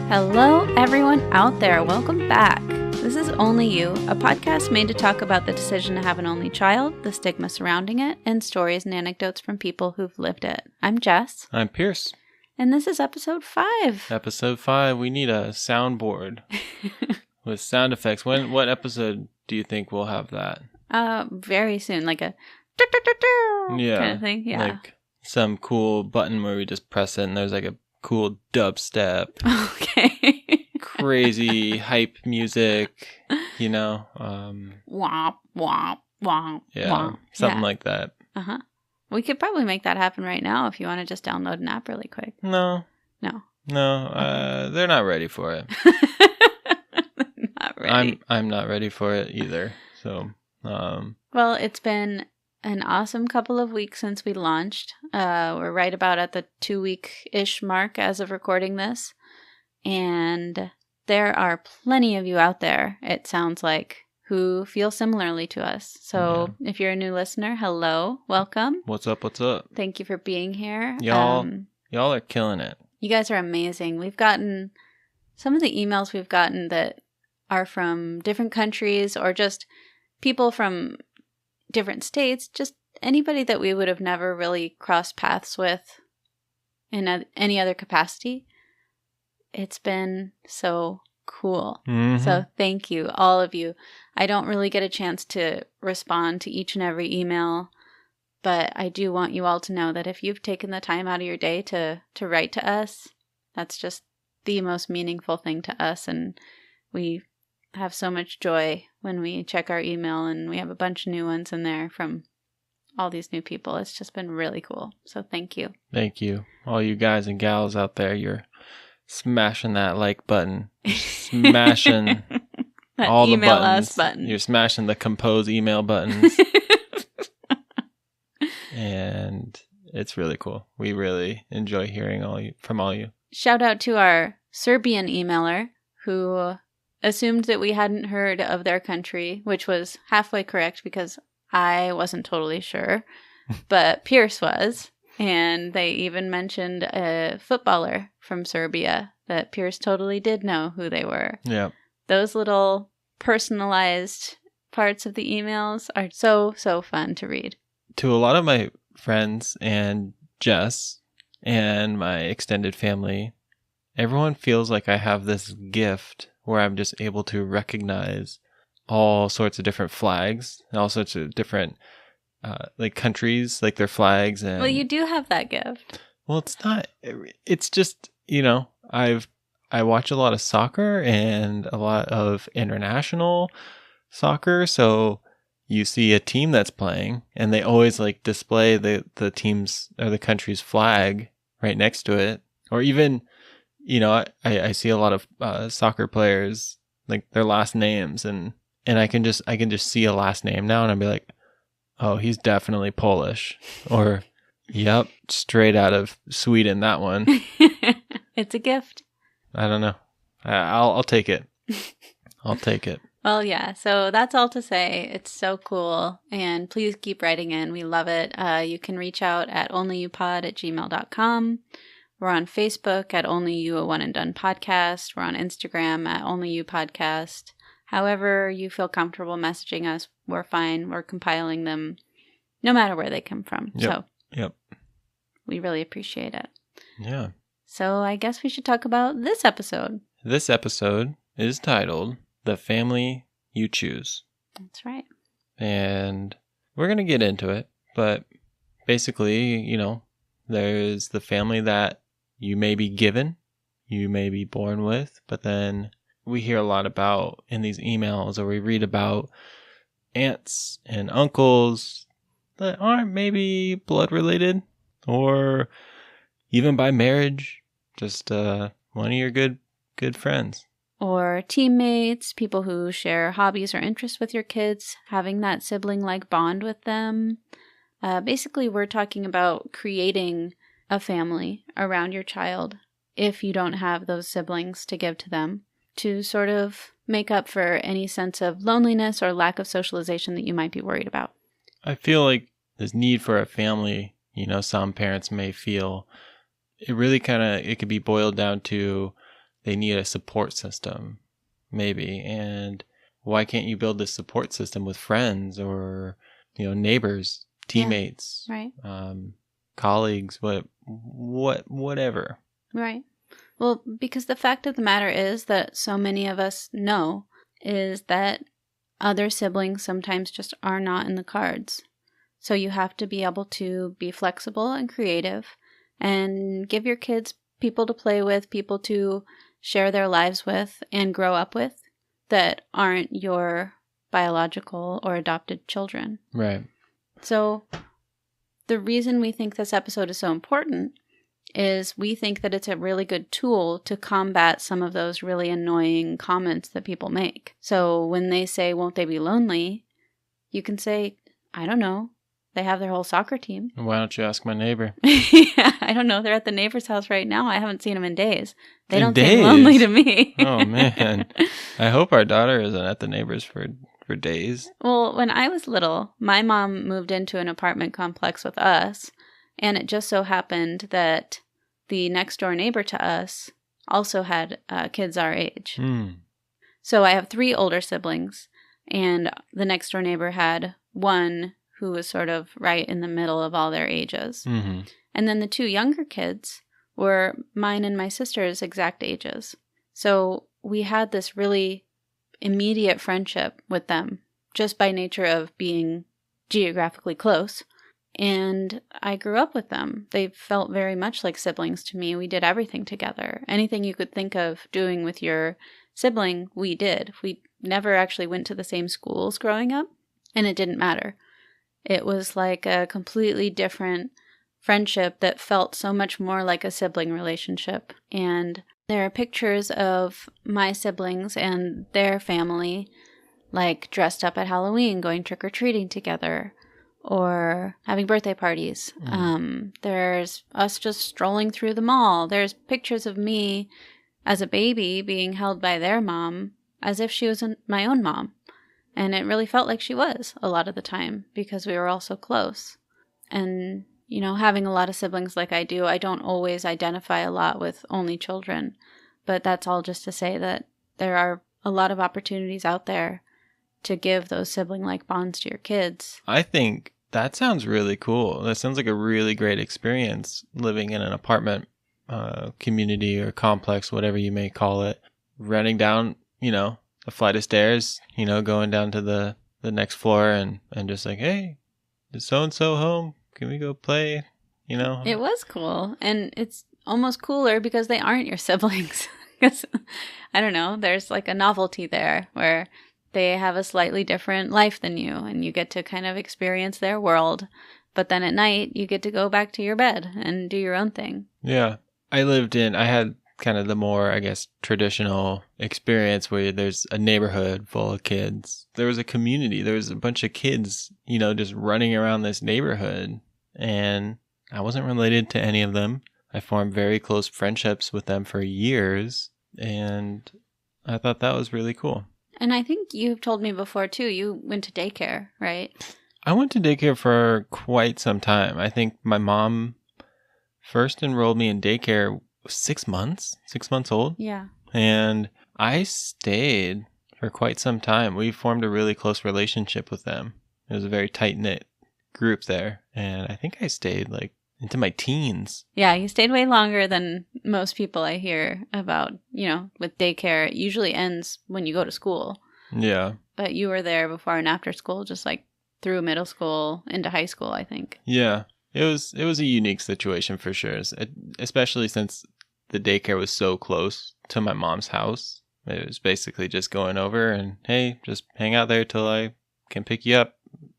Hello, everyone out there. Welcome back. This is Only You, a podcast made to talk about the decision to have an only child, the stigma surrounding it, and stories and anecdotes from people who've lived it. I'm Jess. I'm Pierce. And this is episode 5. Episode 5. We need a soundboard with sound effects. What episode do you think we'll have that? Very soon, like a kind of thing. Yeah. Like some cool button where we just press it and there's like a cool dubstep. Okay. Crazy hype music, you know. Womp, womp, womp, Yeah, womp. something like that. Uh-huh. We could probably make that happen right now if you want to just download an app really quick. No. They're not ready for it. Not ready. I'm not ready for it either. So, Well, it's been an awesome couple of weeks since we launched. We're right about at the 2-week-ish mark as of recording this. And there are plenty of you out there, it sounds like, who feel similarly to us. So If you're a new listener, hello, welcome. What's up? Thank you for being here. Y'all are killing it. You guys are amazing. We've gotten some of the emails we've gotten that are from different countries or just people from different states, just anybody that we would have never really crossed paths with in any other capacity. It's been so cool. Mm-hmm. So thank you, all of you. I don't really get a chance to respond to each and every email, but I do want you all to know that if you've taken the time out of your day to write to us, that's just the most meaningful thing to us. And we have so much joy when we check our email, and we have a bunch of new ones in there from all these new people. It's just been really cool. So thank you. Thank you. All you guys and gals out there, you're smashing that like button. Smashing all the buttons. Us button. You're smashing the compose email buttons. And it's really cool. We really enjoy hearing from all you. Shout out to our Serbian emailer who assumed that we hadn't heard of their country, which was halfway correct because I wasn't totally sure, but Pierce was. And they even mentioned a footballer from Serbia that Pierce totally did know who they were. Yeah. Those little personalized parts of the emails are so, so fun to read. To a lot of my friends and Jess and my extended family, everyone feels like I have this gift where I'm just able to recognize all sorts of different flags, and all sorts of different like countries, like their flags. And well, you do have that gift. Well, it's just, you know, I watch a lot of soccer and a lot of international soccer. So you see a team that's playing and they always like display the team's or the country's flag right next to it. Or even, you know, I see a lot of soccer players, like their last names, and I can just see a last name now and I'll be like, oh, he's definitely Polish. Or, yep, straight out of Sweden, that one. It's a gift. I don't know. I'll take it. I'll take it. Well, yeah. So that's all to say. It's so cool. And please keep writing in. We love it. You can reach out at onlyyoupod@gmail.com. We're on Facebook at Only You, a One and Done podcast. We're on Instagram at Only You Podcast. However you feel comfortable messaging us, we're fine. We're compiling them no matter where they come from. Yep. We really appreciate it. Yeah. So I guess we should talk about this episode. This episode is titled The Family You Choose. That's right. And we're going to get into it. But basically, you know, there's the family that you may be given, you may be born with, but then we hear a lot about in these emails, or we read about aunts and uncles that aren't maybe blood related or even by marriage, just one of your good friends. Or teammates, people who share hobbies or interests with your kids, having that sibling-like bond with them. Basically, we're talking about creating a family around your child if you don't have those siblings to give to them, to sort of make up for any sense of loneliness or lack of socialization that you might be worried about. I feel like this need for a family, you know, some parents may feel it really it could be boiled down to they need a support system, maybe. And why can't you build this support system with friends or, neighbors, teammates, right, colleagues, whatever. right. Well, because the fact of the matter is that so many of us know is that other siblings sometimes just are not in the cards. So you have to be able to be flexible and creative and give your kids people to play with, people to share their lives with and grow up with that aren't your biological or adopted children. Right. So the reason we think this episode is so important is we think that it's a really good tool to combat some of those really annoying comments that people make. So when they say, won't they be lonely? You can say, I don't know. They have their whole soccer team. Why don't you ask my neighbor? Yeah, I don't know. They're at the neighbor's house right now. I haven't seen them in days. They don't days? seem lonely to me. Oh, man. I hope our daughter isn't at the neighbor's for days. Well, when I was little, my mom moved into an apartment complex with us, and it just so happened that the next door neighbor to us also had kids our age. So I have 3 older siblings, and the next door neighbor had one who was sort of right in the middle of all their ages. Mm-hmm. And then the 2 younger kids were mine and my sister's exact ages. So we had this really immediate friendship with them just by nature of being geographically close. And I grew up with them. They felt very much like siblings to me. We did everything together. Anything you could think of doing with your sibling, we did. We never actually went to the same schools growing up, and it didn't matter. It was like a completely different friendship that felt so much more like a sibling relationship. And there are pictures of my siblings and their family, like dressed up at Halloween, going trick-or-treating together, or having birthday parties. There's us just strolling through the mall. There's pictures of me as a baby being held by their mom as if she was my own mom. And it really felt like she was a lot of the time because we were all so close. And, having a lot of siblings like I do, I don't always identify a lot with only children. But that's all just to say that there are a lot of opportunities out there to give those sibling-like bonds to your kids. I think that sounds really cool. That sounds like a really great experience living in an apartment community or complex, whatever you may call it. Running down, a flight of stairs, going down to the next floor and just like, hey, is so-and-so home? Can we go play? It was cool. And it's almost cooler because they aren't your siblings. I don't know, there's like a novelty there where they have a slightly different life than you, and you get to kind of experience their world. But then at night, you get to go back to your bed and do your own thing. Yeah. I had kind of the more, I guess, traditional experience where there's a neighborhood full of kids. There was a community. There was a bunch of kids, just running around this neighborhood. And I wasn't related to any of them. I formed very close friendships with them for years. And I thought that was really cool. And I think you've told me before, too, you went to daycare, right? I went to daycare for quite some time. I think my mom first enrolled me in daycare 6 months old. Yeah. And I stayed for quite some time. We formed a really close relationship with them. It was a very tight-knit group there. And I think I stayed into my teens. Yeah, you stayed way longer than most people I hear about, with daycare. It usually ends when you go to school. Yeah. But you were there before and after school, just through middle school into high school, I think. Yeah. It was a unique situation for sure, especially since the daycare was so close to my mom's house. It was basically just going over and, hey, just hang out there till I can pick you up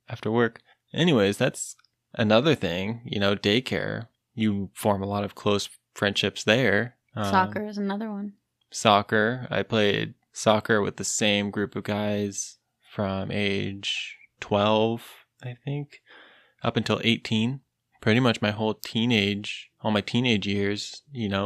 after work. Anyways, that's another thing, daycare. You form a lot of close friendships there. Soccer is another one. Soccer. I played soccer with the same group of guys from age 12, I think, up until 18. Pretty much all my teenage years,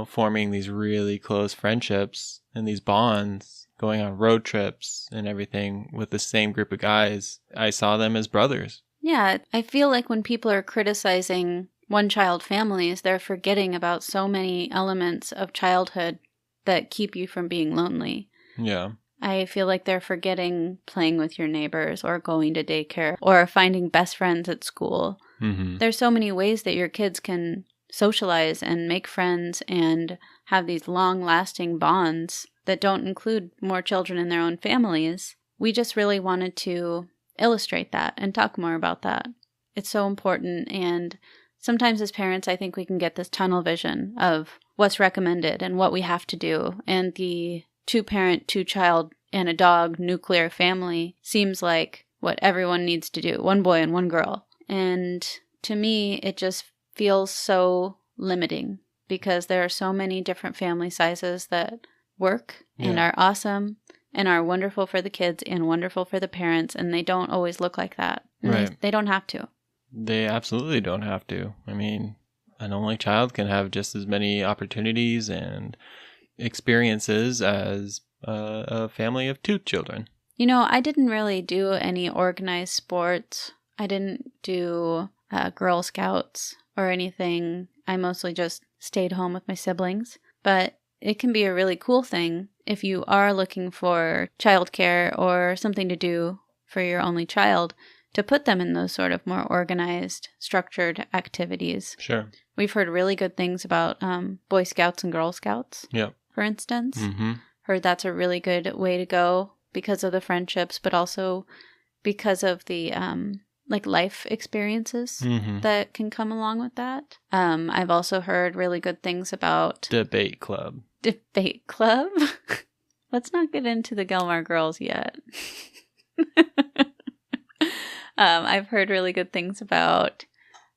forming these really close friendships and these bonds, going on road trips and everything with the same group of guys. I saw them as brothers. Yeah, I feel like when people are criticizing one-child families, they're forgetting about so many elements of childhood that keep you from being lonely. Yeah. I feel like they're forgetting playing with your neighbors or going to daycare or finding best friends at school. Mm-hmm. There's so many ways that your kids can socialize and make friends and have these long-lasting bonds that don't include more children in their own families. We just really wanted to illustrate that and talk more about that. It's so important, and sometimes as parents, I think we can get this tunnel vision of what's recommended and what we have to do, and the 2-parent, 2-child, and a dog nuclear family seems like what everyone needs to do, 1 boy and 1 girl. And to me, it just feels so limiting because there are so many different family sizes that work and are awesome and are wonderful for the kids and wonderful for the parents, and they don't always look like that. And Right. They don't have to. They absolutely don't have to. I mean, an only child can have just as many opportunities and experiences as a family of 2 children. You know, I didn't really do any organized sports. I didn't do Girl Scouts or anything. I mostly just stayed home with my siblings. But it can be a really cool thing if you are looking for childcare or something to do for your only child, to put them in those sort of more organized, structured activities. Sure. We've heard really good things about Boy Scouts and Girl Scouts, Yep. for instance. Mm-hmm. Heard that's a really good way to go because of the friendships, but also because of the life experiences Mm-hmm. that can come along with that. I've also heard really good things about Debate club. Debate Club. Let's not get into the Gilmore Girls yet. I've heard really good things about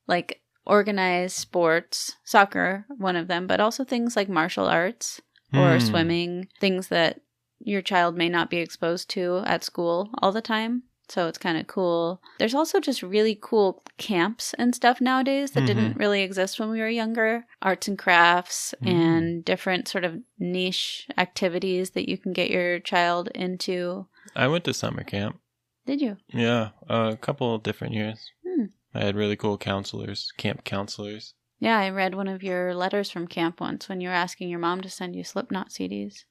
like organized sports, soccer, one of them, but also things like martial arts or swimming, things that your child may not be exposed to at school all the time. So it's kind of cool. There's also just really cool camps and stuff nowadays that didn't really exist when we were younger. Arts and crafts and different sort of niche activities that you can get your child into. I went to summer camp. Did you? Yeah, a couple of different years. Hmm. I had really cool counselors, camp counselors. Yeah, I read one of your letters from camp once when you were asking your mom to send you Slipknot CDs.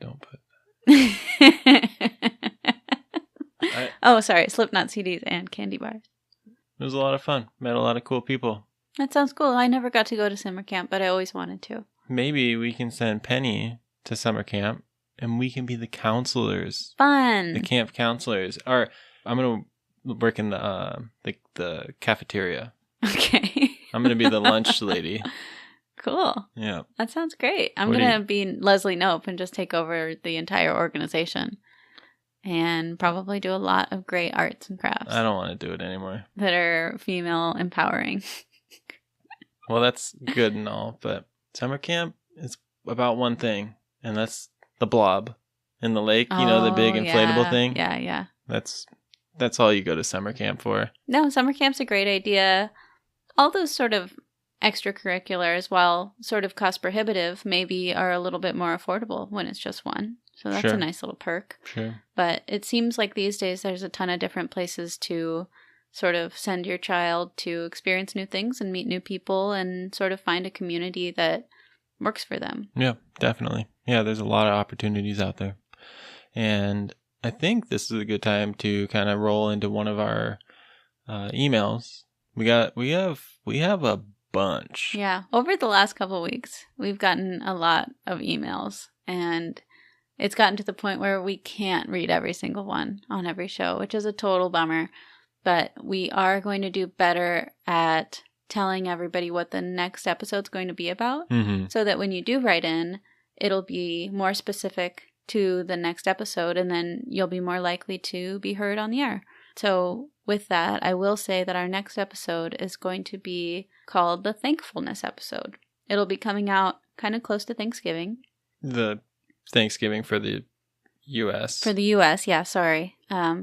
Don't put Oh, sorry, Slipknot CDs and candy bars. It was a lot of fun. Met a lot of cool people. That sounds cool. I never got to go to summer camp, but I always wanted to. Maybe we can send Penny to summer camp and we can be the counselors. Fun. The camp counselors. Or I'm going to work in the cafeteria. Okay. I'm going to be the lunch lady. Cool. Yeah. That sounds great. I'm What do going to be Leslie Knope and just take over the entire organization and probably do a lot of great arts and crafts I don't want to do it anymore. that are female empowering. Well, that's good and all, but summer camp is about one thing, and that's the blob in the lake. You know, the big inflatable thing? Yeah, yeah. That's all you go to summer camp for. No, summer camp's a great idea. All those sort of extracurriculars, while sort of cost prohibitive, maybe are a little bit more affordable when it's just one. So that's Sure. a nice little perk. Sure. But it seems like these days there's a ton of different places to sort of send your child to experience new things and meet new people and sort of find a community that works for them. Yeah, definitely. Yeah, there's a lot of opportunities out there. And I think this is a good time to kind of roll into one of our emails. We have a bunch. Yeah. Over the last couple of weeks, we've gotten a lot of emails, and it's gotten to the point where we can't read every single one on every show, which is a total bummer. But we are going to do better at telling everybody what the next episode's going to be about, Mm-hmm. so that when you do write in, it'll be more specific to the next episode, and then you'll be more likely to be heard on the air. So with that, I will say that our next episode is going to be called the Thankfulness episode. It'll be coming out kind of close to Thanksgiving. The Thanksgiving for the U.S. For the U.S., yeah, sorry.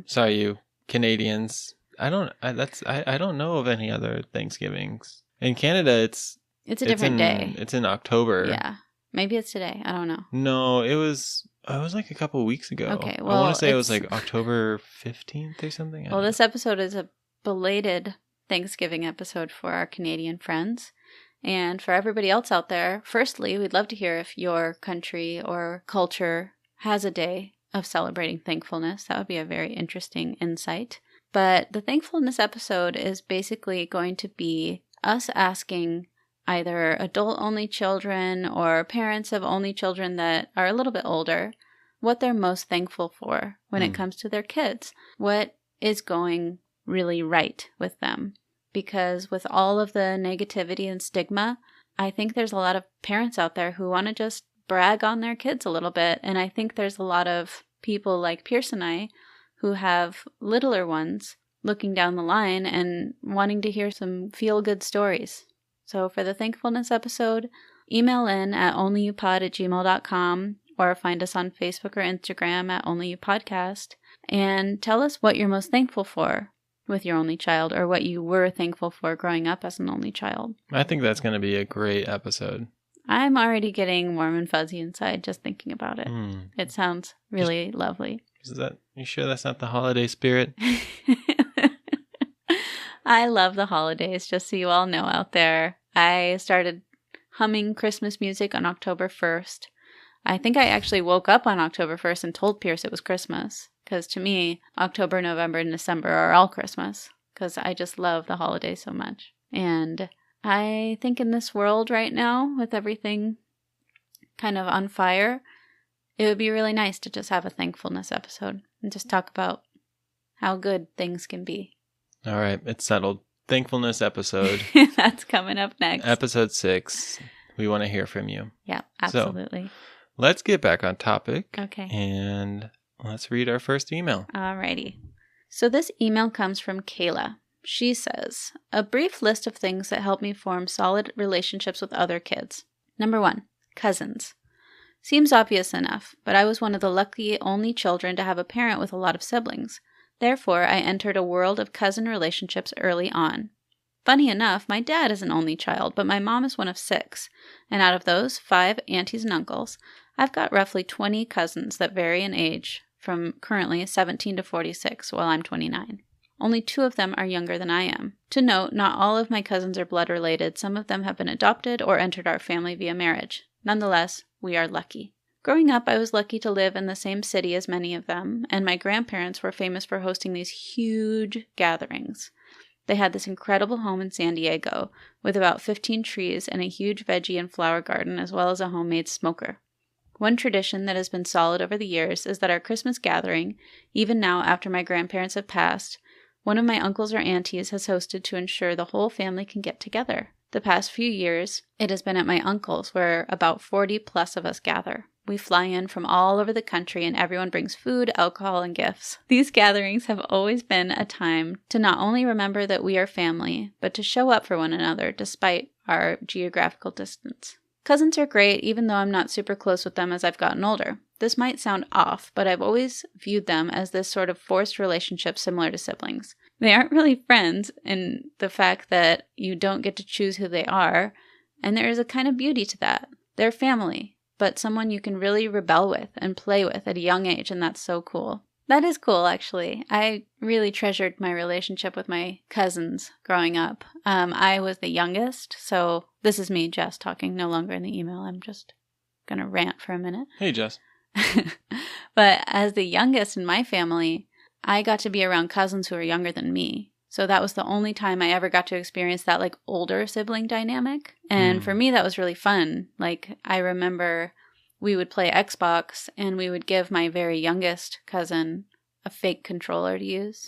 Sorry, you Canadians. I don't know of any other Thanksgivings. In Canada, it's a different day. It's in October. Yeah. Maybe it's today. I don't know. No, it was like a couple of weeks ago. Okay, I well, want to say it was it's- like October 15th or something. I Well, don't this episode is a belated Thanksgiving episode for our Canadian friends. And for everybody else out there, firstly, we'd love to hear if your country or culture has a day of celebrating thankfulness. That would be a very interesting insight. But the thankfulness episode is basically going to be us asking either adult-only children or parents of only children that are a little bit older what they're most thankful for when it comes to their kids. What is going really right with them? Because with all of the negativity and stigma, I think there's a lot of parents out there who want to just brag on their kids a little bit. And I think there's a lot of people like Pierce and I who have littler ones looking down the line and wanting to hear some feel-good stories. So for the thankfulness episode, email in at onlyyoupod@gmail.com or find us on Facebook or Instagram at onlyyoupodcast and tell us what you're most thankful for with your only child or what you were thankful for growing up as an only child. I think that's going to be a great episode. I'm already getting warm and fuzzy inside just thinking about it. It sounds really lovely. You sure that's not the holiday spirit? I love the holidays, just so you all know out there. I started humming Christmas music on October 1st. I think I actually woke up on October 1st and told Pierce it was Christmas. Because to me, October, November, and December are all Christmas. Because I just love the holidays so much. And I think in this world right now, with everything kind of on fire, it would be really nice to just have a thankfulness episode and just talk about how good things can be. All right, it's settled. Thankfulness episode. That's coming up next. Episode 6. We want to hear from you. Yeah, absolutely. So, let's get back on topic. Okay. And let's read our first email. Alrighty. So this email comes from Kayla. She says, a brief list of things that help me form solid relationships with other kids. Number 1, cousins. Seems obvious enough, but I was one of the lucky only children to have a parent with a lot of siblings. Therefore, I entered a world of cousin relationships early on. Funny enough, my dad is an only child, but my mom is one of 6. And out of those 5 aunties and uncles, I've got roughly 20 cousins that vary in age, from currently 17 to 46, while I'm 29. Only 2 of them are younger than I am. To note, not all of my cousins are blood related. Some of them have been adopted or entered our family via marriage. Nonetheless, we are lucky. Growing up, I was lucky to live in the same city as many of them, and my grandparents were famous for hosting these huge gatherings. They had this incredible home in San Diego, with about 15 trees and a huge veggie and flower garden, as well as a homemade smoker. One tradition that has been solid over the years is that our Christmas gathering, even now after my grandparents have passed, one of my uncles or aunties has hosted to ensure the whole family can get together. The past few years, it has been at my uncle's, where about 40 plus of us gather. We fly in from all over the country and everyone brings food, alcohol, and gifts. These gatherings have always been a time to not only remember that we are family, but to show up for one another despite our geographical distance. Cousins are great, even though I'm not super close with them as I've gotten older. This might sound off, but I've always viewed them as this sort of forced relationship similar to siblings. They aren't really friends in the fact that you don't get to choose who they are, and there is a kind of beauty to that. They're family, but someone you can really rebel with and play with at a young age, and that's so cool. That is cool, actually. I really treasured my relationship with my cousins growing up. I was the youngest, so this is me, Jess, talking, no longer in the email. I'm just going to rant for a minute. Hey, Jess. But as the youngest in my family, I got to be around cousins who were younger than me. So that was the only time I ever got to experience that like older sibling dynamic. And for me, that was really fun. Like I remember we would play Xbox and we would give my very youngest cousin a fake controller to use.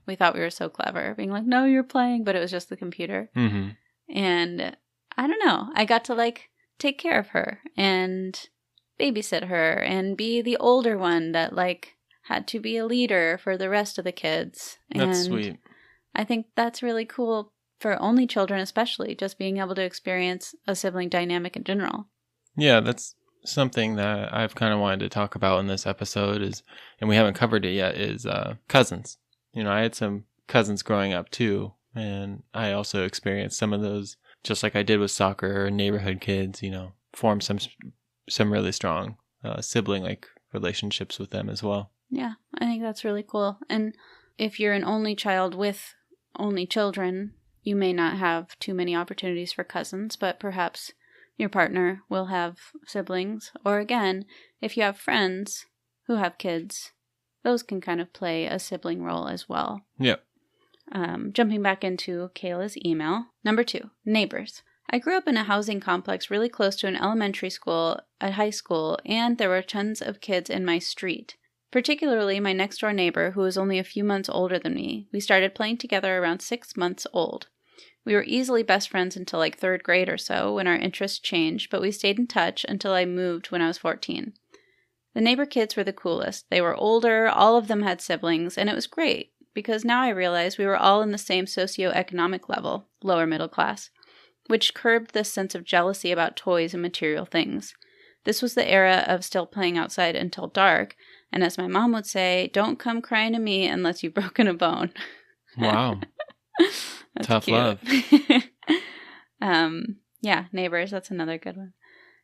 We thought we were so clever, being like, no, you're playing, but it was just the computer. And I don't know, I got to like take care of her and babysit her and be the older one that like had to be a leader for the rest of the kids. That's and sweet. I think that's really cool for only children, especially just being able to experience a sibling dynamic in general. Yeah, that's something that I've kind of wanted to talk about in this episode is, and we haven't covered it yet, is cousins. You know, I had some cousins growing up too, and I also experienced some of those, just like I did with soccer or neighborhood kids, you know, formed some really strong sibling-like relationships with them as well. Yeah, I think that's really cool. And if you're an only child with only children, you may not have too many opportunities for cousins, but perhaps your partner will have siblings. Or again, if you have friends who have kids, those can kind of play a sibling role as well. Yep. Jumping back into Kayla's email. Number 2, neighbors. I grew up in a housing complex really close to an elementary school, a high school, and there were tons of kids in my street. Particularly my next door neighbor, who was only a few months older than me. We started playing together around 6 months old. We were easily best friends until like 3rd grade or so, when our interests changed, but we stayed in touch until I moved when I was 14. The neighbor kids were the coolest. They were older, all of them had siblings, and it was great, because now I realized we were all in the same socioeconomic level, lower middle class, which curbed this sense of jealousy about toys and material things. This was the era of still playing outside until dark, and as my mom would say, don't come crying to me unless you've broken a bone. Wow. Tough cute. love. Yeah, neighbors, that's another good one.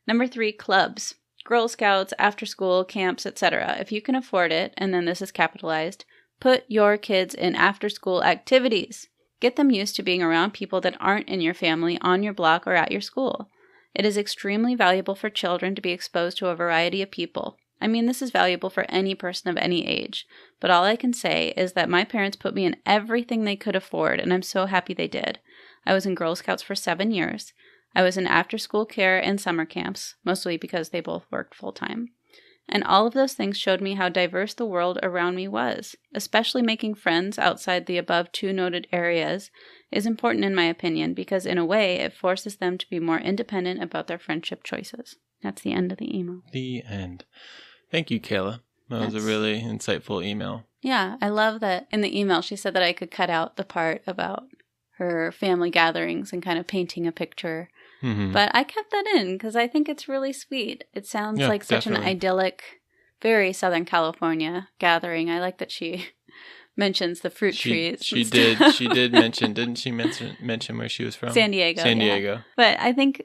Number 3, clubs. Girl Scouts, after school, camps, etc. If you can afford it, and then this is capitalized, put your kids in after school activities. Get them used to being around people that aren't in your family, on your block, or at your school. It is extremely valuable for children to be exposed to a variety of people. I mean, this is valuable for any person of any age, but all I can say is that my parents put me in everything they could afford, and I'm so happy they did. I was in Girl Scouts for 7 years. I was in after-school care and summer camps, mostly because they both worked full-time. And all of those things showed me how diverse the world around me was. Especially making friends outside the above 2 noted areas is important in my opinion, because in a way it forces them to be more independent about their friendship choices. That's the end of the email. The end. Thank you, Kayla. That was a really insightful email. Yeah, I love that in the email she said that I could cut out the part about her family gatherings and kind of painting a picture. Mm-hmm. But I kept that in because I think it's really sweet. It sounds like such an idyllic, very Southern California gathering. I like that she mentions the fruit trees. She did mention, didn't she mention where she was from? San Diego. San Diego. But I think,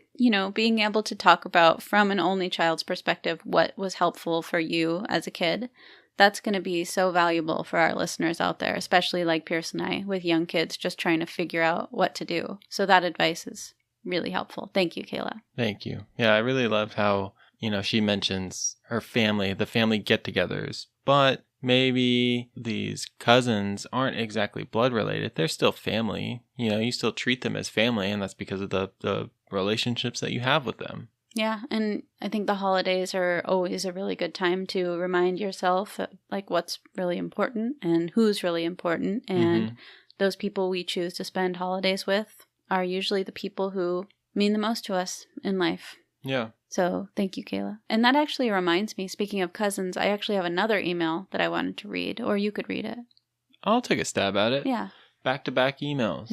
being able to talk about from an only child's perspective what was helpful for you as a kid, that's going to be so valuable for our listeners out there, especially like Pierce and I with young kids just trying to figure out what to do. So that advice is really helpful. Thank you, Kayla. Thank you. Yeah, I really love how, she mentions her family, the family get-togethers, but maybe these cousins aren't exactly blood related. They're still family. You still treat them as family, and that's because of the relationships that you have with them. Yeah, and I think the holidays are always a really good time to remind yourself like what's really important and who's really important. And those people we choose to spend holidays with are usually the people who mean the most to us in life. Yeah. So thank you, Kayla. And that actually reminds me, speaking of cousins, I actually have another email that I wanted to read, or you could read it. I'll take a stab at it. Yeah. Back-to-back emails.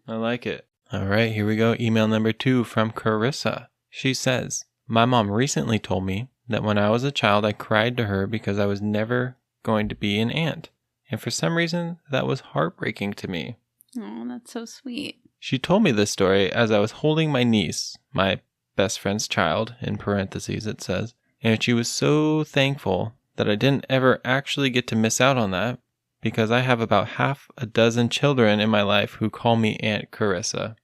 I like it. All right, here we go. Email number 2 from Carissa. She says, my mom recently told me that when I was a child, I cried to her because I was never going to be an aunt. And for some reason, that was heartbreaking to me. Oh, that's so sweet. She told me this story as I was holding my niece, my best friend's child, in parentheses it says, and she was so thankful that I didn't ever actually get to miss out on that because I have about half a dozen children in my life who call me Aunt Carissa.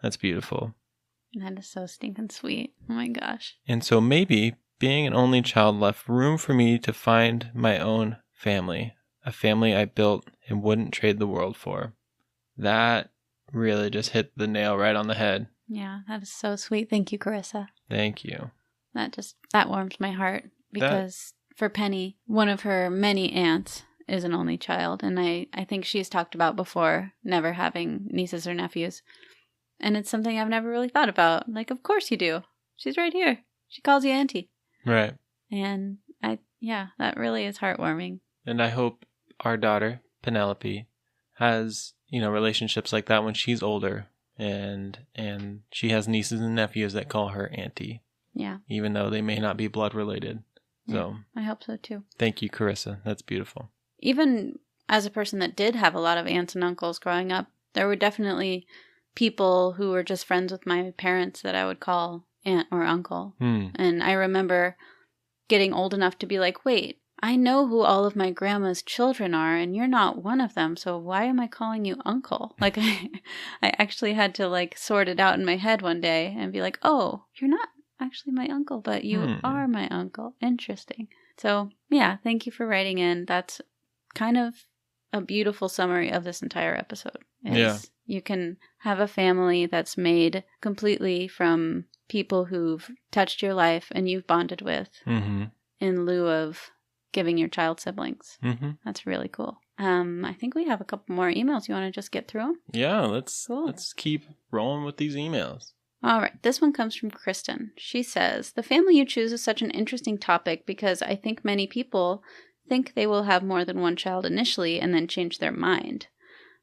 That's beautiful. That is so stinking sweet. Oh my gosh. And so maybe being an only child left room for me to find my own family, a family I built and wouldn't trade the world for. That really just hit the nail right on the head. Yeah, that is so sweet. Thank you, Carissa. Thank you. That warms my heart because for Penny, one of her many aunts is an only child. And I think she's talked about before never having nieces or nephews. And it's something I've never really thought about. Like, of course you do. She's right here. She calls you auntie. Right. And that really is heartwarming. And I hope our daughter, Penelope, has, relationships like that when she's older. And she has nieces and nephews that call her auntie. Yeah. Even though they may not be blood related. Yeah, So I hope so too. Thank you, Carissa. That's beautiful. Even as a person that did have a lot of aunts and uncles growing up, there were definitely people who were just friends with my parents that I would call aunt or uncle. And I remember getting old enough to be like, wait, I know who all of my grandma's children are, and you're not one of them, so why am I calling you uncle? Like, I actually had to, like, sort it out in my head one day and be like, oh, you're not actually my uncle, but you are my uncle. Interesting. So, yeah, thank you for writing in. That's kind of a beautiful summary of this entire episode. You can have a family that's made completely from people who've touched your life and you've bonded with in lieu of giving your child siblings. That's really cool. I think we have a couple more emails. You want to just get through them? Yeah, let's keep rolling with these emails. All right. This one comes from Kristen. She says, the family you choose is such an interesting topic because I think many people think they will have more than one child initially and then change their mind.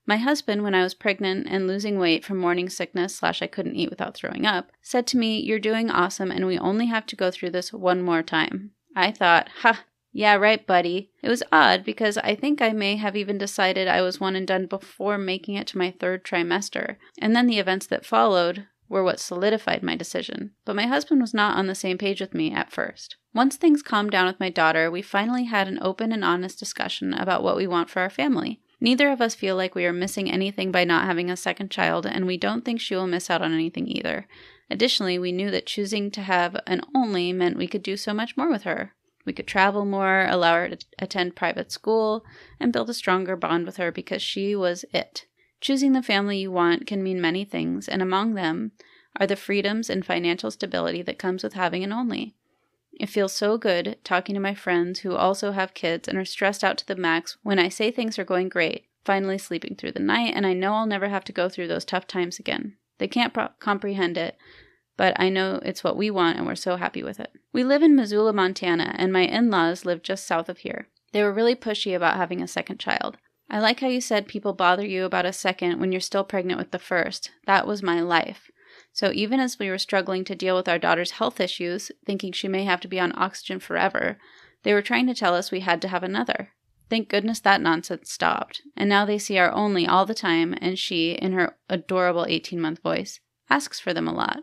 My husband, when I was pregnant and losing weight from morning sickness / I couldn't eat without throwing up, said to me, you're doing awesome and we only have to go through this one more time. I thought, yeah, right, buddy. It was odd because I think I may have even decided I was one and done before making it to my 3rd trimester. And then the events that followed were what solidified my decision. But my husband was not on the same page with me at first. Once things calmed down with my daughter, we finally had an open and honest discussion about what we want for our family. Neither of us feel like we are missing anything by not having a second child, and we don't think she will miss out on anything either. Additionally, we knew that choosing to have an only meant we could do so much more with her. We could travel more, allow her to attend private school, and build a stronger bond with her because she was it. Choosing the family you want can mean many things, and among them are the freedoms and financial stability that comes with having an only. It feels so good talking to my friends who also have kids and are stressed out to the max when I say things are going great, finally sleeping through the night, and I know I'll never have to go through those tough times again. They can't comprehend it, but I know it's what we want and we're so happy with it. We live in Missoula, Montana, and my in-laws live just south of here. They were really pushy about having a second child. I like how you said people bother you about a second when you're still pregnant with the first. That was my life. So even as we were struggling to deal with our daughter's health issues, thinking she may have to be on oxygen forever, they were trying to tell us we had to have another. Thank goodness that nonsense stopped. And now they see our only all the time, and she, in her adorable 18-month voice, asks for them a lot.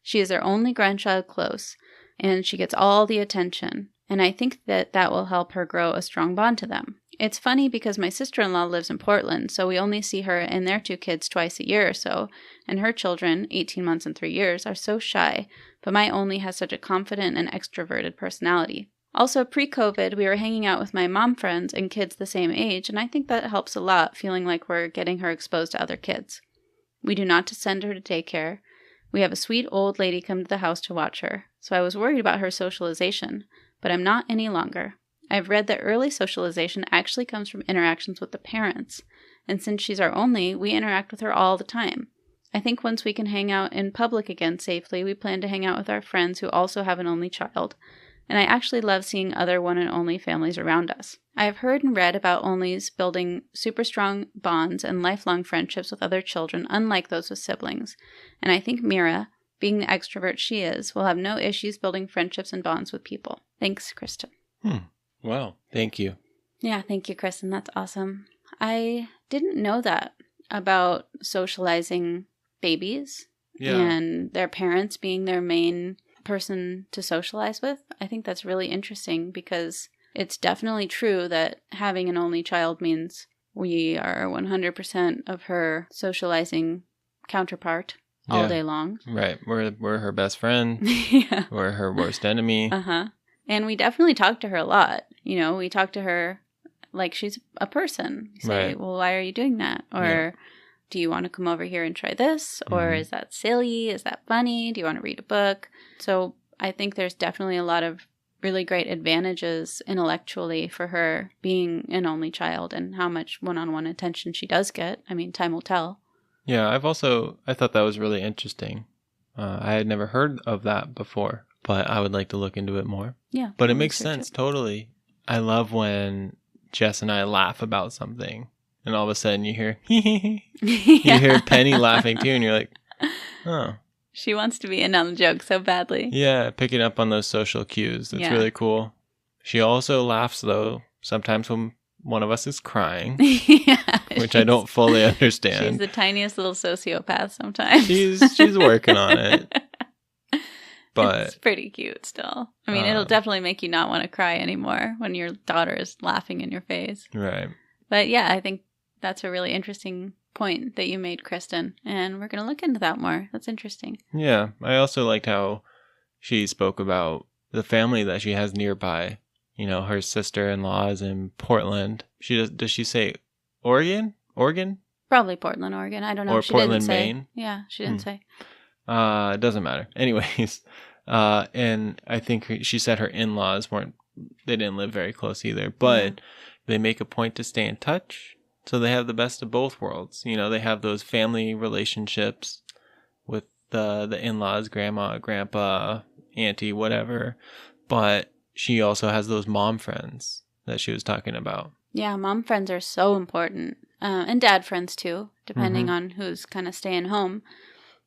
She is their only grandchild close, and she gets all the attention. And I think that will help her grow a strong bond to them. It's funny because my sister-in-law lives in Portland, so we only see her and their 2 kids twice a year or so, and her children, 18 months and 3 years, are so shy, but my only has such a confident and extroverted personality. Also, pre-COVID, we were hanging out with my mom friends and kids the same age, and I think that helps a lot, feeling like we're getting her exposed to other kids. We do not send her to daycare. We have a sweet old lady come to the house to watch her, so I was worried about her socialization, but I'm not any longer. I've read that early socialization actually comes from interactions with the parents, and since she's our only, we interact with her all the time. I think once we can hang out in public again safely, we plan to hang out with our friends who also have an only child, and I actually love seeing other one and only families around us. I have heard and read about onlys building super strong bonds and lifelong friendships with other children, unlike those with siblings, and I think Mira, being the extrovert she is, will have no issues building friendships and bonds with people. Thanks, Kristen. Wow. Thank you. Yeah, thank you, Kristen. That's awesome. I didn't know that about socializing babies and their parents being their main person to socialize with. I think that's really interesting because it's definitely true that having an only child means we are 100% of her socializing counterpart all day long. Right. We're her best friend. Yeah. We're her worst enemy. And we definitely talk to her a lot. You know, we talk to her like she's a person. We say, well, why are you doing that? Or do you want to come over here and try this? Or is that silly? Is that funny? Do you want to read a book? So I think there's definitely a lot of really great advantages intellectually for her being an only child and how much one-on-one attention she does get. I mean, time will tell. Yeah, I thought that was really interesting. I had never heard of that before, but I would like to look into it more. Yeah. But it makes sense, totally. I love when Jess and I laugh about something, and all of a sudden you hear, you hear Penny laughing too, and you're like, oh. She wants to be in on the joke so badly. Yeah, picking up on those social cues. That's really cool. She also laughs, though, sometimes when one of us is crying, which I don't fully understand. She's the tiniest little sociopath sometimes. She's working on it. But it's pretty cute still. I mean, it'll definitely make you not want to cry anymore when your daughter is laughing in your face. Right. But yeah, I think that's a really interesting point that you made, Kristen. And we're going to look into that more. That's interesting. Yeah. I also liked how she spoke about the family that she has nearby. You know, her sister-in-law is in Portland. Does she say Oregon? Oregon? Probably Portland, Oregon. I don't know. Or She Portland, didn't say. Maine? Yeah, she didn't say. It doesn't matter. Anyways, and I think she said her in-laws they didn't live very close either, but they make a point to stay in touch. So they have the best of both worlds. You know, they have those family relationships with the in-laws, grandma, grandpa, auntie, whatever. But she also has those mom friends that she was talking about. Yeah, mom friends are so important. And dad friends too, depending on who's kind of staying home.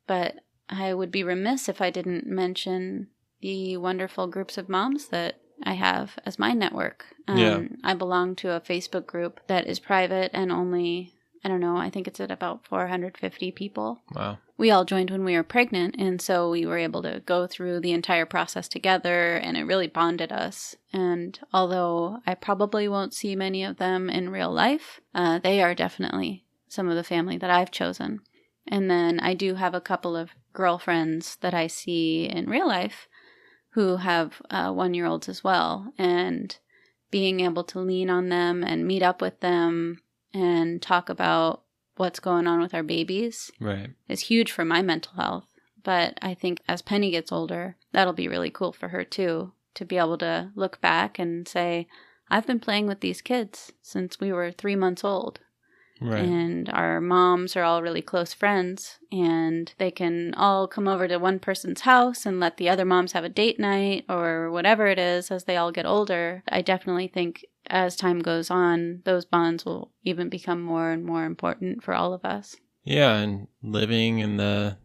But I would be remiss if I didn't mention the wonderful groups of moms that I have as my network. I belong to a Facebook group that is private and only, I don't know, I think it's at about 450 people. Wow. We all joined when we were pregnant, and so we were able to go through the entire process together, and it really bonded us. And although I probably won't see many of them in real life, they are definitely some of the family that I've chosen. And then I do have a couple of girlfriends that I see in real life who have 1-year-olds as well. And being able to lean on them and meet up with them and talk about what's going on with our babies is huge for my mental health. But I think as Penny gets older, that'll be really cool for her too, to be able to look back and say, I've been playing with these kids since we were 3 months old. Right. And our moms are all really close friends, and they can all come over to one person's house and let the other moms have a date night or whatever it is as they all get older. I definitely think as time goes on, those bonds will even become more and more important for all of us. Yeah, and living in the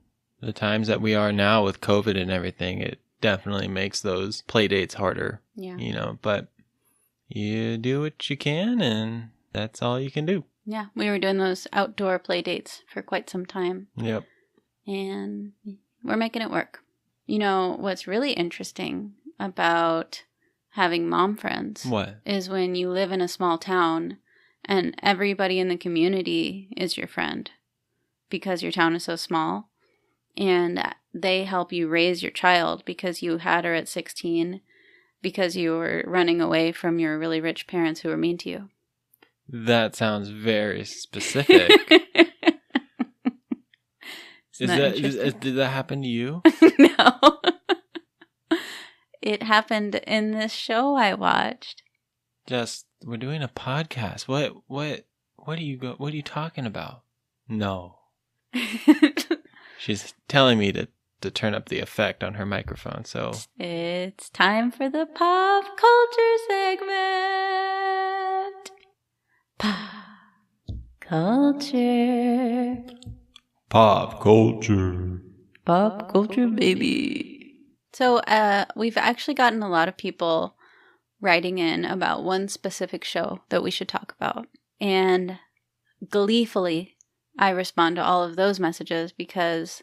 times that we are now with COVID and everything, it definitely makes those play dates harder. Yeah. You know, but you do what you can, and that's all you can do. Yeah, we were doing those outdoor play dates for quite some time. Yep. And we're making it work. You know, what's really interesting about having mom friends is when you live in a small town and everybody in the community is your friend because your town is so small, and they help you raise your child because you had her at 16 because you were running away from your really rich parents who were mean to you. That sounds very specific. Did that happen to you? No. It happened in this show I watched. We're doing a podcast. What are you talking about? No. She's telling me to turn up the effect on her microphone, so it's time for the pop culture segment. Pop culture. Pop culture. Pop culture, baby. So we've actually gotten a lot of people writing in about one specific show that we should talk about. And gleefully, I respond to all of those messages because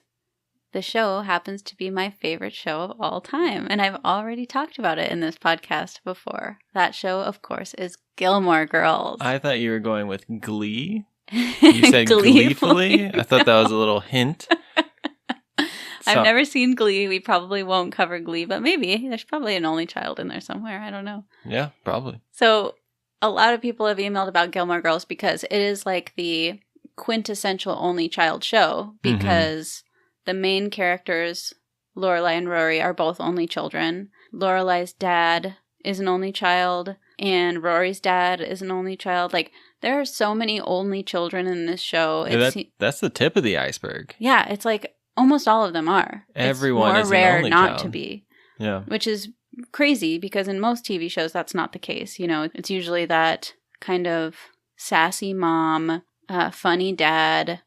the show happens to be my favorite show of all time. And I've already talked about it in this podcast before. That show, of course, is Gilmore Girls. I thought you were going with Glee. You said gleefully? I thought that was a little hint. I've never seen Glee. We probably won't cover Glee, but maybe. There's probably an only child in there somewhere. I don't know. Yeah, probably. So a lot of people have emailed about Gilmore Girls because it is like the quintessential only child show because the main characters, Lorelai and Rory, are both only children. Lorelai's dad is an only child, and Rory's dad is an only child. Like, there are so many only children in this show. That's the tip of the iceberg. Yeah, it's like almost all of them are. Everyone is an only not child. To be. Yeah. Which is crazy because in most TV shows that's not the case. You know, it's usually that kind of sassy mom, funny dad,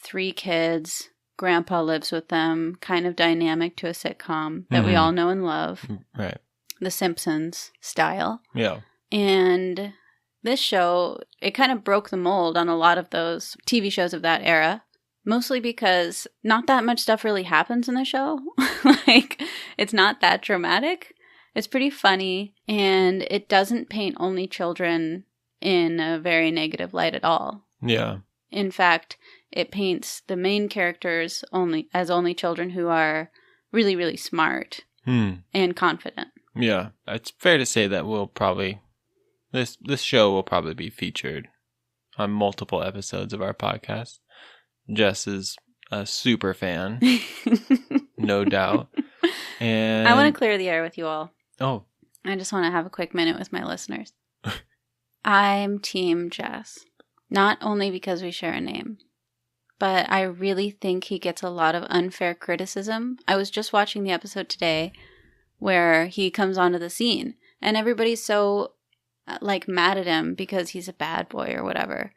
3 kids, grandpa lives with them, kind of dynamic to a sitcom that we all know and love. Right. The Simpsons style. Yeah. And this show, it kind of broke the mold on a lot of those TV shows of that era. Mostly because not that much stuff really happens in the show. Like, it's not that dramatic. It's pretty funny, and it doesn't paint only children in a very negative light at all. Yeah. In fact, it paints the main characters only children who are really, really smart and confident. Yeah. It's fair to say that we'll probably... This show will probably be featured on multiple episodes of our podcast. Jess is a super fan, no doubt. And I want to clear the air with you all. Oh. I just want to have a quick minute with my listeners. I'm Team Jess. Not only because we share a name, but I really think he gets a lot of unfair criticism. I was just watching the episode today where he comes onto the scene, and everybody's so mad at him because he's a bad boy or whatever.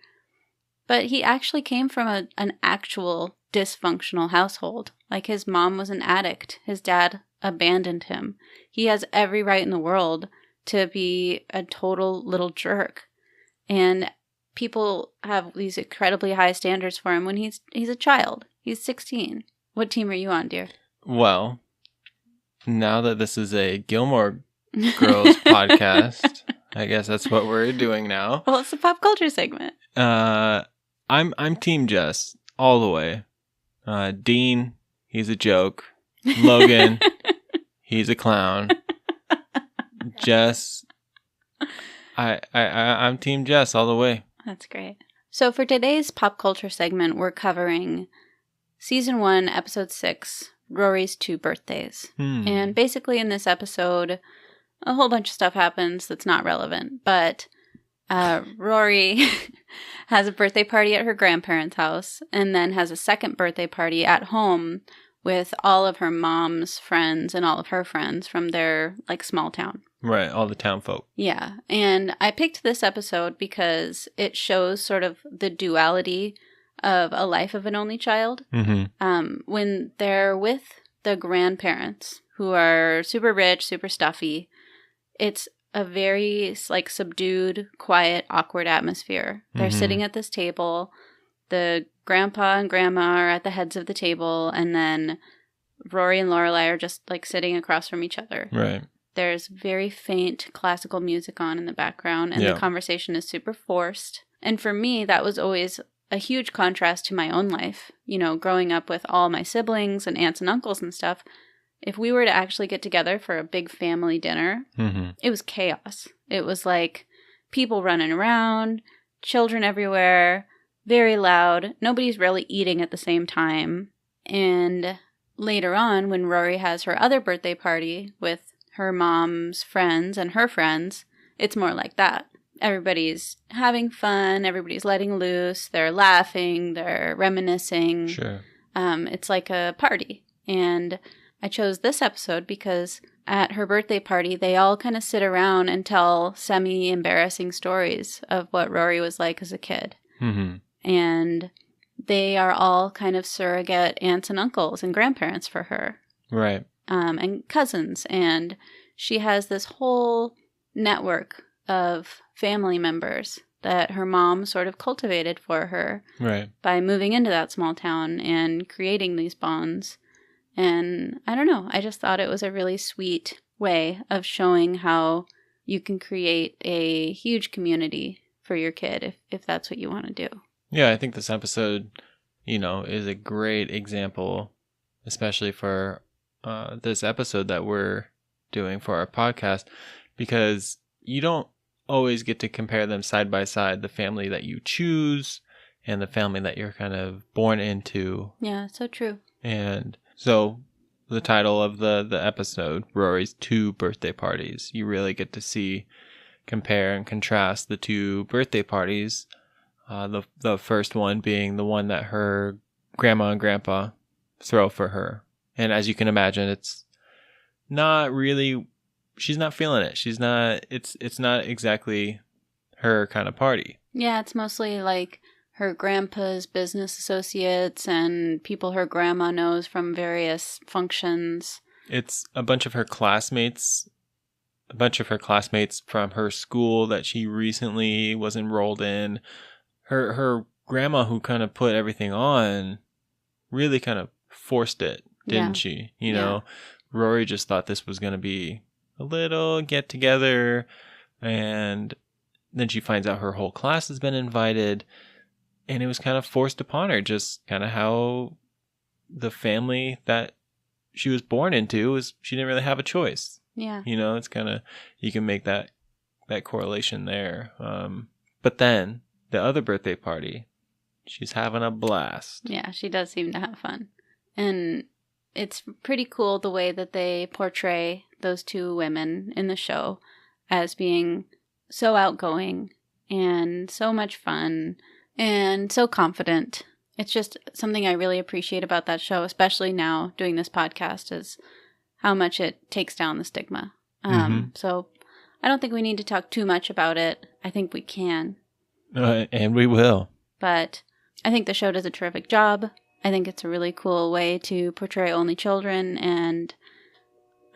But he actually came from an actual dysfunctional household. Like, his mom was an addict. His dad abandoned him. He has every right in the world to be a total little jerk. And people have these incredibly high standards for him when he's a child. He's 16. What team are you on, dear? Well, now that this is a Gilmore Girls podcast, I guess that's what we're doing now. Well, it's a pop culture segment. I'm Team Jess all the way. Dean, he's a joke. Logan, he's a clown. Jess, I'm Team Jess all the way. That's great. So for today's pop culture segment, we're covering Season 1, Episode 6, Rory's 2 Birthdays. And basically in this episode, a whole bunch of stuff happens that's not relevant. But Rory has a birthday party at her grandparents' house and then has a second birthday party at home with all of her mom's friends and all of her friends from their, small town. Right, all the town folk. Yeah, and I picked this episode because it shows sort of the duality of a life of an only child. Mm-hmm. When they're with the grandparents, who are super rich, super stuffy, it's a very, subdued, quiet, awkward atmosphere. They're sitting at this table. The grandpa and grandma are at the heads of the table, and then Rory and Lorelai are just, sitting across from each other. Right. There's very faint classical music on in the background, and the conversation is super forced. And for me, that was always a huge contrast to my own life. You know, growing up with all my siblings and aunts and uncles and stuff, if we were to actually get together for a big family dinner, it was chaos. It was people running around, children everywhere, very loud. Nobody's really eating at the same time. And later on, when Rory has her other birthday party with her mom's friends and her friends, it's more like that. Everybody's having fun. Everybody's letting loose. They're laughing. They're reminiscing. Sure. It's like a party. And I chose this episode because at her birthday party, they all kind of sit around and tell semi-embarrassing stories of what Rory was like as a kid. Mm-hmm. And they are all kind of surrogate aunts and uncles and grandparents for her. Right. And cousins. And she has this whole network of family members that her mom sort of cultivated for her. Right. By moving into that small town and creating these bonds. And I don't know, I just thought it was a really sweet way of showing how you can create a huge community for your kid if that's what you want to do. Yeah, I think this episode, is a great example, especially for this episode that we're doing for our podcast, because you don't always get to compare them side by side, the family that you choose and the family that you're kind of born into. Yeah, so true. And so the title of the episode, Rory's 2 Birthday Parties, you really get to compare and contrast the 2 birthday parties. The first one being the one that her grandma and grandpa throw for her. And as you can imagine, it's not really, she's not feeling it. It's not exactly her kind of party. Yeah, it's mostly her grandpa's business associates and people her grandma knows from various functions. It's a bunch of her classmates from her school that she recently was enrolled in. Her grandma, who kind of put everything on, really kind of forced it, didn't Yeah. she? You know, Rory just thought this was going to be a little get together, and then she finds out her whole class has been invited, and it was kind of forced upon her, just kind of how the family that she was born into was, she didn't really have a choice. Yeah. You know, it's kind of, you can make that correlation there. But then the other birthday party, she's having a blast. Yeah, she does seem to have fun. And it's pretty cool the way that they portray those two women in the show as being so outgoing and so much fun and so confident. It's just something I really appreciate about that show, especially now doing this podcast, is how much it takes down the stigma. So I don't think we need to talk too much about it. I think we can. And we will. But I think the show does a terrific job. I think it's a really cool way to portray only children, and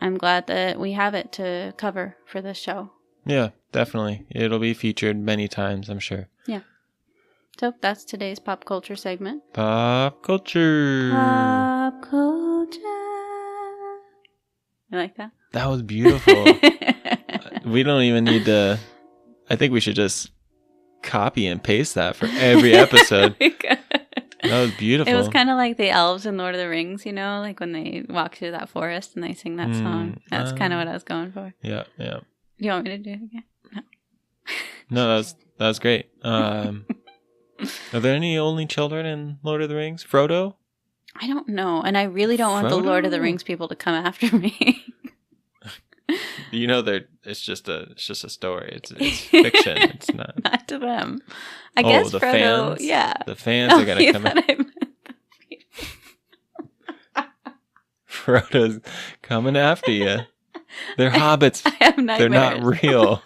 I'm glad that we have it to cover for this show. Yeah, definitely. It'll be featured many times, I'm sure. Yeah. So that's today's pop culture segment. Pop culture. Pop culture. You like that? That was beautiful. We don't even need to. I think we should just copy and paste that for every episode. That was beautiful. It was kind of like the elves in Lord of the Rings, you know, like when they walk through that forest and they sing that song. That's kind of what I was going for. Yeah, yeah. Do you want me to do it again? No. No, that was great. Are there any only children in Lord of the Rings? Frodo? I don't know, and I really don't want the Lord of the Rings people to come after me. You know, it's just a story. It's fiction. It's not to them. I guess the Frodo. fans? Yeah, the fans are gonna come in. Frodo's coming after you. They're hobbits. I have nightmares. They're not real.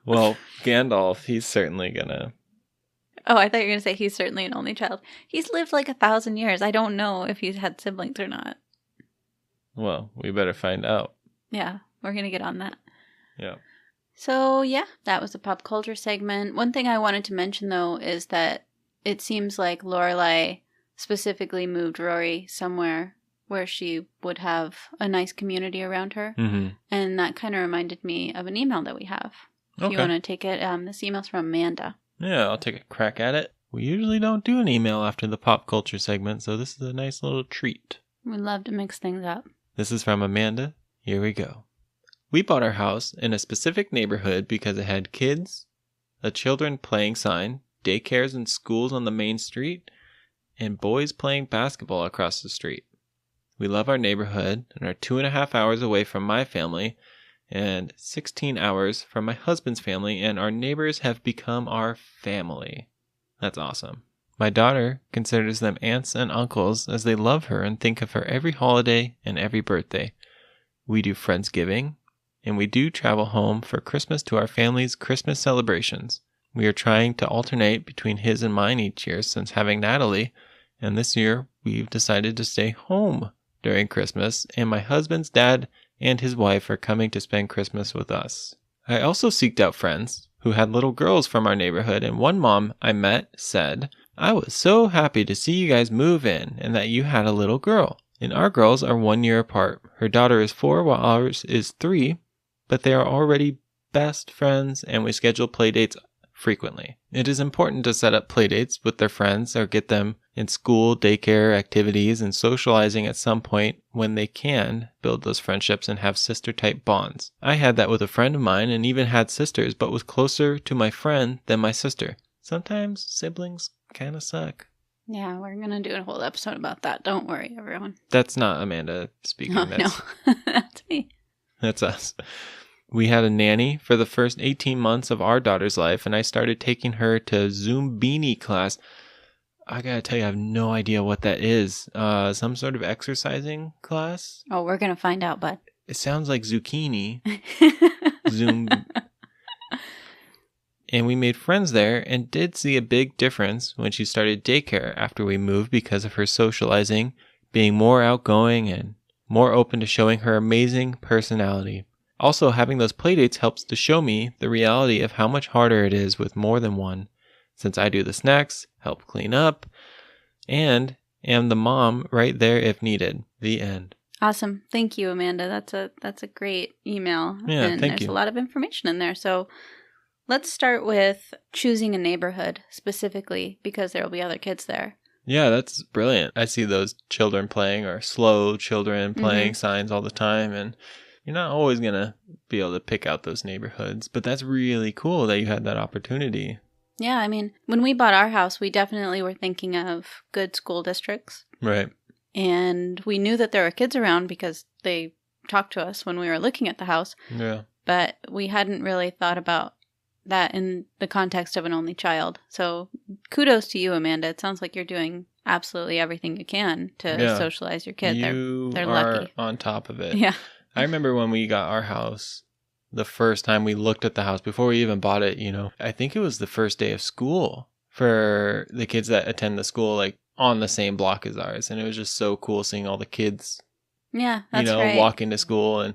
Well, Gandalf, he's certainly gonna. Oh, I thought you were going to say he's certainly an only child. He's lived like 1,000 years. I don't know if he's had siblings or not. Well, we better find out. Yeah, we're going to get on that. Yeah. So, yeah, that was the pop culture segment. One thing I wanted to mention, though, is that it seems like Lorelai specifically moved Rory somewhere where she would have a nice community around her. Mm-hmm. And that kind of reminded me of an email that we have. If you want to take it, this email's from Amanda. Yeah, I'll take a crack at it. We usually don't do an email after the pop culture segment, so this is a nice little treat. We love to mix things up. This is from Amanda. Here we go. We bought our house in a specific neighborhood because it had kids, a children playing sign, daycares and schools on the main street, and boys playing basketball across the street. We love our neighborhood and are 2.5 hours away from my family and 16 hours from my husband's family, and our neighbors have become our family. That's awesome. My daughter considers them aunts and uncles as they love her and think of her every holiday and every birthday. We do Friendsgiving, and we do travel home for Christmas to our family's Christmas celebrations. We are trying to alternate between his and mine each year since having Natalie, and this year we've decided to stay home during Christmas, and my husband's dad and his wife are coming to spend Christmas with us. I also seeked out friends who had little girls from our neighborhood, and one mom I met said, "I was so happy to see you guys move in and that you had a little girl." And our girls are 1 year apart. Her daughter is 4 while ours is 3, but they are already best friends and we schedule play dates frequently. It is important to set up playdates with their friends or get them in school, daycare, activities, and socializing at some point when they can build those friendships and have sister-type bonds. I had that with a friend of mine and even had sisters, but was closer to my friend than my sister. Sometimes siblings kind of suck. Yeah, we're going to do a whole episode about that. Don't worry, everyone. That's not Amanda speaking. Oh, no, that's me. That's us. We had a nanny for the first 18 months of our daughter's life, and I started taking her to Zumbini class. I gotta tell you, I have no idea what that is. Some sort of exercising class? Oh, we're going to find out, bud. It sounds like zucchini. Zoom. And we made friends there and did see a big difference when she started daycare after we moved because of her socializing, being more outgoing and more open to showing her amazing personality. Also, having those playdates helps to show me the reality of how much harder it is with more than one. since I do the snacks, help clean up, and am the mom right there if needed. The end. Awesome. Thank you, Amanda. That's a great email. Yeah, and thank there's you. a lot of information in there. So let's start with choosing a neighborhood specifically because there will be other kids there. Yeah, that's brilliant. I see those children playing or slow children playing signs all the time, and you're not always going to be able to pick out those neighborhoods, but that's really cool that you had that opportunity. Yeah, I mean, when we bought our house, we definitely were thinking of good school districts. Right. And we knew that there were kids around because they talked to us when we were looking at the house. Yeah. But we hadn't really thought about that in the context of an only child. So kudos to you, Amanda. It sounds like you're doing absolutely everything you can to socialize your kid. They're are lucky. On top of it. Yeah. I remember when we got our house, the first time we looked at the house before we even bought it, I think it was the first day of school for the kids that attend the school, like on the same block as ours. And it was just so cool seeing all the kids, yeah, that's right. walking to school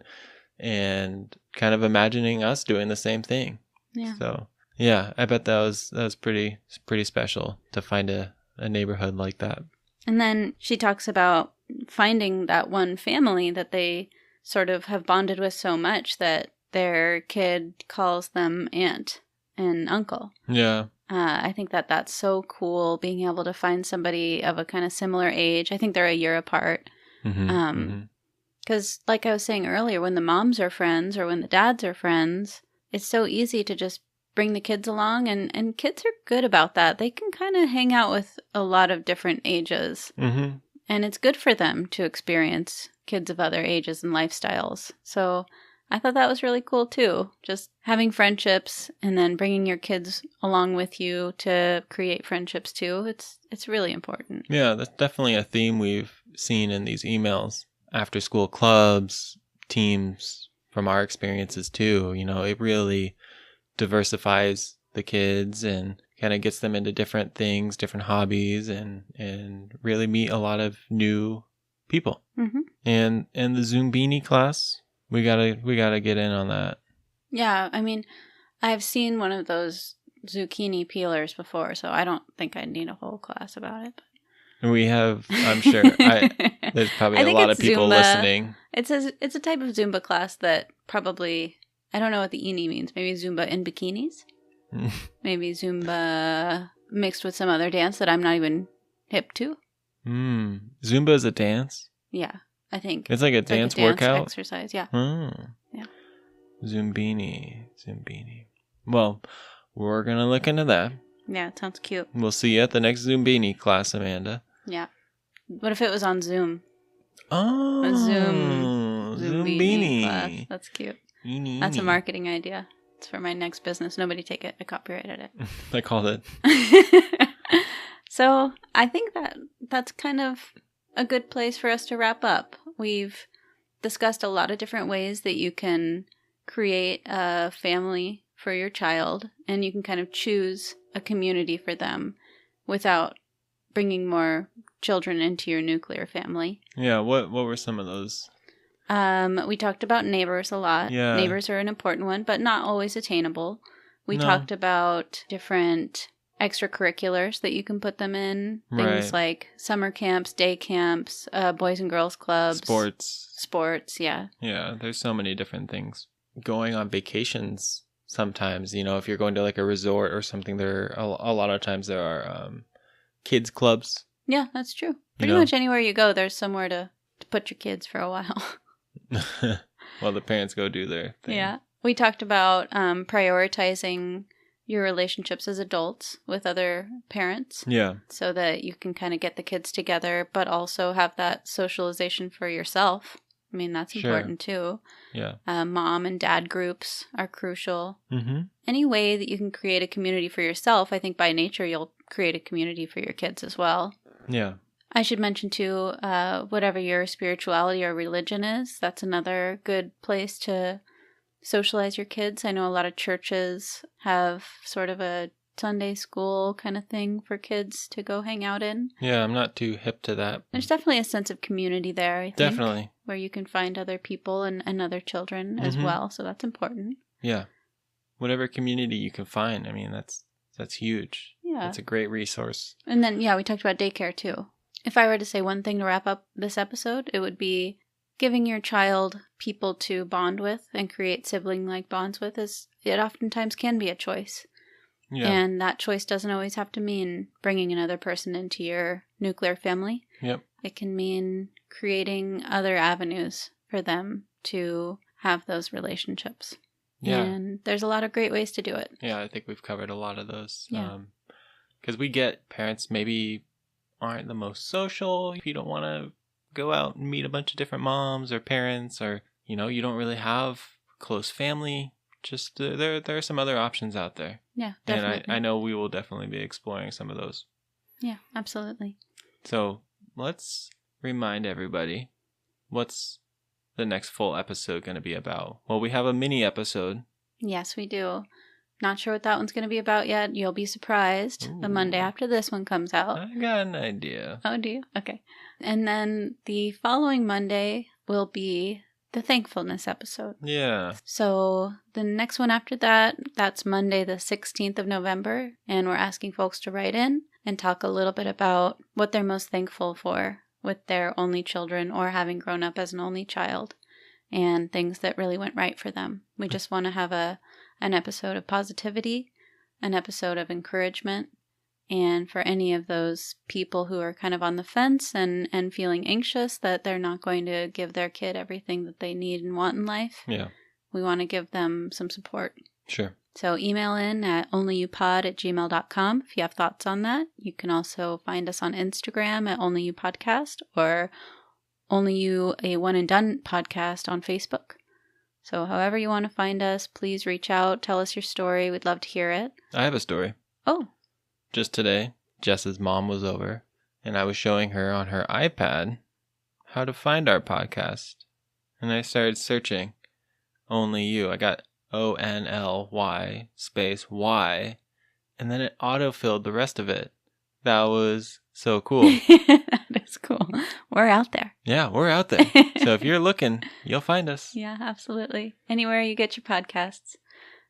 and kind of imagining us doing the same thing. Yeah. So yeah, I bet that was pretty special to find a neighborhood like that. And then she talks about finding that one family that they sort of have bonded with so much that their kid calls them aunt and uncle. Yeah. I think that's so cool, being able to find somebody of a kind of similar age. I think they're a year apart. Because like I was saying earlier, when the moms are friends or when the dads are friends, it's so easy to just bring the kids along, and kids are good about that. They can kind of hang out with a lot of different ages, and it's good for them to experience kids of other ages and lifestyles. So I thought that was really cool too, just having friendships and then bringing your kids along with you to create friendships too. It's really important. Yeah, that's definitely a theme we've seen in these emails. After school clubs, teams, from our experiences too, it really diversifies the kids and kind of gets them into different things, different hobbies, and really meet a lot of new people. And the Zumbini class, we gotta get in on that. Yeah, I mean, I've seen one of those zucchini peelers before, so I don't think I need a whole class about it. We have, I'm sure, there's probably a lot of people listening. It's a type of Zumba class that probably, I don't know what the ini means. Maybe Zumba in bikinis? Maybe Zumba mixed with some other dance that I'm not even hip to. Zumba is a dance? Yeah, I think. It's like a dance workout? Exercise, yeah. Yeah. Zumbini. Well, we're going to look into that. Yeah, it sounds cute. We'll see you at the next Zumbini class, Amanda. Yeah. What if it was on Zoom? Oh. A Zumbini class. That's cute. That's a marketing idea. It's for my next business. Nobody take it. I copyrighted it. I called it. So I think that's kind of a good place for us to wrap up. We've discussed a lot of different ways that you can create a family for your child, and you can kind of choose a community for them without bringing more children into your nuclear family. Yeah, what were some of those? We talked about neighbors a lot. Yeah. Neighbors are an important one, but not always attainable. We talked about different extracurriculars that you can put them in. Things like summer camps, day camps, boys and girls clubs. Sports, yeah. Yeah, there's so many different things. Going on vacations sometimes, if you're going to like a resort or something, there are a lot of times there are kids clubs. Yeah, that's true. Pretty much anywhere you go, there's somewhere to put your kids for a while. Well, the parents go do their thing. Yeah. We talked about prioritizing your relationships as adults with other parents. Yeah. So that you can kind of get the kids together, but also have that socialization for yourself. I mean, that's important too. Yeah. Mom and dad groups are crucial. Mm-hmm. Any way that you can create a community for yourself, I think by nature you'll create a community for your kids as well. Yeah. I should mention too, whatever your spirituality or religion is, that's another good place to socialize your kids. I know a lot of churches have sort of a Sunday school kind of thing for kids to go hang out in. Yeah, I'm not too hip to that. There's definitely a sense of community there, I think. Definitely. Where you can find other people and other children as well, so that's important. Yeah. Whatever community you can find, I mean, that's huge. Yeah. Yeah. It's a great resource. And then, we talked about daycare too. If I were to say one thing to wrap up this episode, it would be giving your child people to bond with and create sibling-like bonds with it oftentimes can be a choice. Yeah. And that choice doesn't always have to mean bringing another person into your nuclear family. Yep. It can mean creating other avenues for them to have those relationships. Yeah. And there's a lot of great ways to do it. Yeah, I think we've covered a lot of those. Yeah. Because we get parents maybe aren't the most social. If you don't want to go out and meet a bunch of different moms or parents, or, you don't really have close family, just there are some other options out there. Yeah, definitely. And I know we will definitely be exploring some of those. Yeah, absolutely. So let's remind everybody, what's the next full episode going to be about? Well, we have a mini episode. Yes, we do. Not sure what that one's going to be about yet. You'll be surprised the Monday after this one comes out. I got an idea. Oh, do you? Okay. And then the following Monday will be the thankfulness episode. Yeah. So the next one after that, that's Monday the 16th of November. And we're asking folks to write in and talk a little bit about what they're most thankful for with their only children or having grown up as an only child and things that really went right for them. We just want to have an episode of positivity, an episode of encouragement, and for any of those people who are kind of on the fence and feeling anxious that they're not going to give their kid everything that they need and want in life, we want to give them some support. Sure. So email in at onlyyouPod@gmail.com if you have thoughts on that. You can also find us on Instagram at onlyyouPodcast or Only You, a One and Done podcast on Facebook. So however you want to find us, please reach out, tell us your story. We'd love to hear it. I have a story. Oh. Just today, Jess's mom was over, and I was showing her on her iPad how to find our podcast. And I started searching Only You. I got ONLY space Y, and then it autofilled the rest of it. That was so cool. That is cool. We're out there. Yeah, we're out there. So if you're looking, you'll find us. Yeah, absolutely. Anywhere you get your podcasts.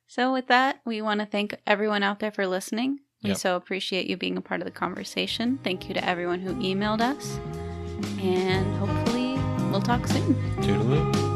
So with that, we want to thank everyone out there for listening. We so appreciate you being a part of the conversation. Thank you to everyone who emailed us. And hopefully we'll talk soon. Toodaloo.